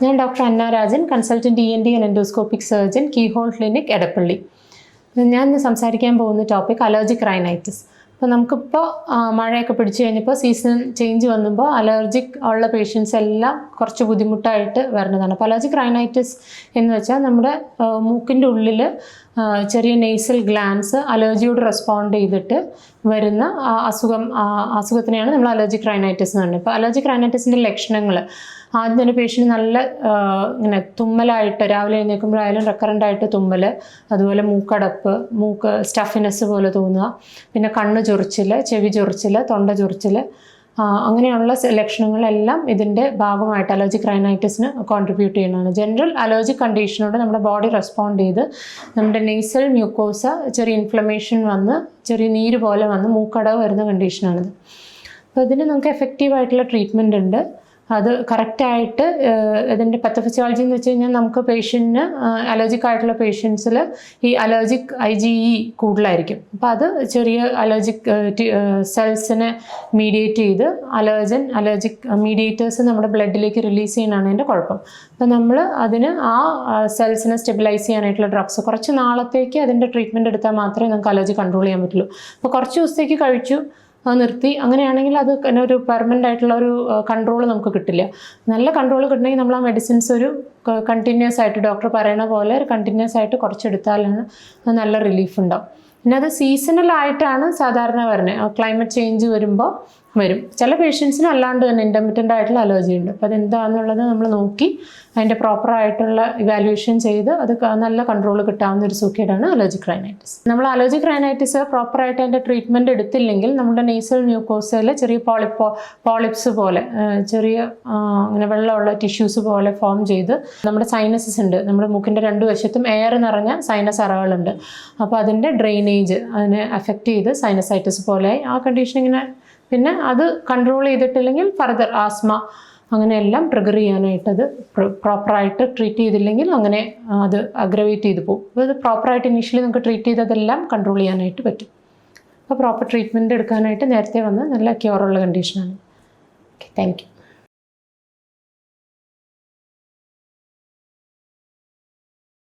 ഞാൻ doctor Anna Rajan, consultant ENT and endoscopic surgeon, keyhole clinic, Edappally. ഞാൻ ഇന്ന് സംസാരിക്കാൻ പോകുന്ന ടോപ്പിക് അലർജിക് റൈനൈറ്റിസ്. അപ്പോൾ നമുക്കിപ്പോൾ മഴയൊക്കെ പിടിച്ചു കഴിഞ്ഞപ്പോൾ സീസൺ ചേഞ്ച് വന്നുമ്പോൾ അലർജിക് ഉള്ള പേഷ്യൻസ് എല്ലാം കുറച്ച് ബുദ്ധിമുട്ടായിട്ട് വരുന്നതാണ്. അപ്പോൾ അലർജിക് റൈനൈറ്റിസ് എന്ന് വെച്ചാൽ നമ്മുടെ മൂക്കിൻ്റെ ഉള്ളിൽ ചെറിയ നെയ്സൽ ഗ്ലാൻസ് അലർജിയോട് റെസ്പോണ്ട് ചെയ്തിട്ട് വരുന്ന അസുഖത്തിനെയാണ് നമ്മൾ അലർജിക് റൈനൈറ്റിസ് എന്ന് പറയുന്നത്. ഇപ്പോൾ അലർജിക് റൈനൈറ്റിസിൻ്റെ ലക്ഷണങ്ങൾ ആദ്യം തന്നെ പേഷ്യൻ്റ് നല്ല ഇങ്ങനെ തുമ്മലായിട്ട് രാവിലെ എഴുന്നേൽക്കുമ്പോഴായാലും റെക്കറൻ്റായിട്ട് തുമ്മൽ, അതുപോലെ മൂക്കടപ്പ്, മൂക്ക് സ്റ്റഫിനെസ് പോലെ തോന്നുക, പിന്നെ കണ്ണ് ചൊറിച്ചിൽ, ചെവി ചൊറിച്ചിൽ, തൊണ്ട ചൊറിച്ചിൽ, അങ്ങനെയുള്ള ലക്ഷണങ്ങളെല്ലാം ഇതിൻ്റെ ഭാഗമായിട്ട് അലർജിക് റൈനൈറ്റിസിന് കോൺട്രിബ്യൂട്ട് ചെയ്യുന്നതാണ്. ജനറൽ അലർജിക് കണ്ടീഷനോട് നമ്മുടെ ബോഡി റെസ്പോണ്ട് ചെയ്ത് നമ്മുടെ നെയ്സൽ മ്യൂക്കോസ ചെറിയ ഇൻഫ്ലമേഷൻ വന്ന് ചെറിയ നീര് പോലെ വന്ന് മൂക്കടവ് വരുന്ന കണ്ടീഷനാണിത്. അപ്പോൾ ഇതിന് നമുക്ക് എഫക്റ്റീവായിട്ടുള്ള ട്രീറ്റ്മെൻറ്റ് ഉണ്ട്. അത് കറക്റ്റായിട്ട് ഇതിൻ്റെ പത്തോഫിസിയോളജി എന്ന് വെച്ച് കഴിഞ്ഞാൽ നമുക്ക് പേഷ്യൻറ്റിന് അലർജിക് ആയിട്ടുള്ള പേഷ്യൻസിൽ ഈ അലർജിക് IgE കൂടുതലായിരിക്കും. അപ്പോൾ അത് ചെറിയ അലർജിക് സെൽസിനെ മീഡിയേറ്റ് ചെയ്ത് അലർജിക് മീഡിയേറ്റേഴ്സ് നമ്മുടെ ബ്ലഡിലേക്ക് റിലീസ് ചെയ്യുന്നതാണ് അതിൻ്റെ കുഴപ്പം. അപ്പോൾ നമ്മൾ അതിന് ആ സെൽസിനെ സ്റ്റെബിലൈസ് ചെയ്യാനായിട്ടുള്ള ഡ്രഗ്സ് കുറച്ച് നാളത്തേക്ക് അതിൻ്റെ ട്രീറ്റ്മെൻറ്റ് എടുത്താൽ മാത്രമേ നമുക്ക് അലർജി കൺട്രോൾ ചെയ്യാൻ പറ്റുള്ളൂ. അപ്പോൾ കുറച്ച് ദിവസത്തേക്ക് കഴിച്ചു നിർത്തി അങ്ങനെയാണെങ്കിൽ അത് ഒരു പെർമനൻ്റ് ആയിട്ടുള്ള ഒരു കൺട്രോൾ നമുക്ക് കിട്ടില്ല. നല്ല കൺട്രോൾ കിട്ടണമെങ്കിൽ നമ്മൾ ആ മെഡിസിൻസ് ഒരു കണ്ടിന്യൂസ് ആയിട്ട് ഡോക്ടർ പറയുന്ന പോലെ കണ്ടിന്യൂസ് ആയിട്ട് കുറച്ചെടുത്താലാണ് നല്ല റിലീഫ് ഉണ്ടാവും. പിന്നെ അത് സീസണലായിട്ടാണ് സാധാരണ വരുന്നത്. ക്ലൈമറ്റ് ചേഞ്ച് വരുമ്പോൾ വരും. ചില പേഷ്യൻസിന് അല്ലാണ്ട് തന്നെ ഇൻ്റർമിറ്റൻ്റ് ആയിട്ടുള്ള അലർജി ഉണ്ട്. അപ്പോൾ അതെന്താണെന്നുള്ളത് നമ്മൾ നോക്കി അതിൻ്റെ പ്രോപ്പറായിട്ടുള്ള ഇവാലുവേഷൻ ചെയ്ത് അത് നല്ല കൺട്രോൾ കിട്ടാവുന്ന ഒരു സൂക്കേടാണ് അലർജിക് റൈനൈറ്റിസ്. നമ്മൾ അലർജിക് റൈനൈറ്റിസ് പ്രോപ്പറായിട്ട് അതിൻ്റെ ട്രീറ്റ്മെൻറ്റ് എടുത്തില്ലെങ്കിൽ നമ്മുടെ നെയ്സൽ മ്യൂക്കോസയിൽ ചെറിയ പോളിപ്സ് പോലെ ചെറിയ അങ്ങനെ വെള്ളമുള്ള ടിഷ്യൂസ് പോലെ ഫോം ചെയ്ത് നമ്മുടെ സൈനസസ് ഉണ്ട്. നമ്മുടെ മൂക്കിൻ്റെ രണ്ട് വശത്തും എയർ നിറഞ്ഞ സൈനസ് അറകളുണ്ട്. അപ്പോൾ അതിൻ്റെ ഡ്രെയിനേജ് അതിനെ അഫക്റ്റ് ചെയ്ത് സൈനസൈറ്റിസ് പോലെ ആ കണ്ടീഷൻ ഇങ്ങനെ പിന്നെ അത് കൺട്രോൾ ചെയ്തിട്ടില്ലെങ്കിൽ ഫർദർ ആസ്മ അങ്ങനെയെല്ലാം ട്രിഗർ ചെയ്യാനായിട്ട് അത് പ്രോപ്പറായിട്ട് ട്രീറ്റ് ചെയ്തില്ലെങ്കിൽ അങ്ങനെ അത് അഗ്രവേറ്റ് ചെയ്ത് പോകും. അപ്പോൾ അത് പ്രോപ്പറായിട്ട് ഇനീഷ്യലി നമുക്ക് ട്രീറ്റ് ചെയ്തതെല്ലാം കൺട്രോൾ ചെയ്യാനായിട്ട് പറ്റും. അപ്പോൾ പ്രോപ്പർ ട്രീറ്റ്മെൻറ്റ് എടുക്കാനായിട്ട് നേരത്തെ വന്ന് നല്ല ക്യൂറുള്ള കണ്ടീഷനാണ്. Okay, thank you.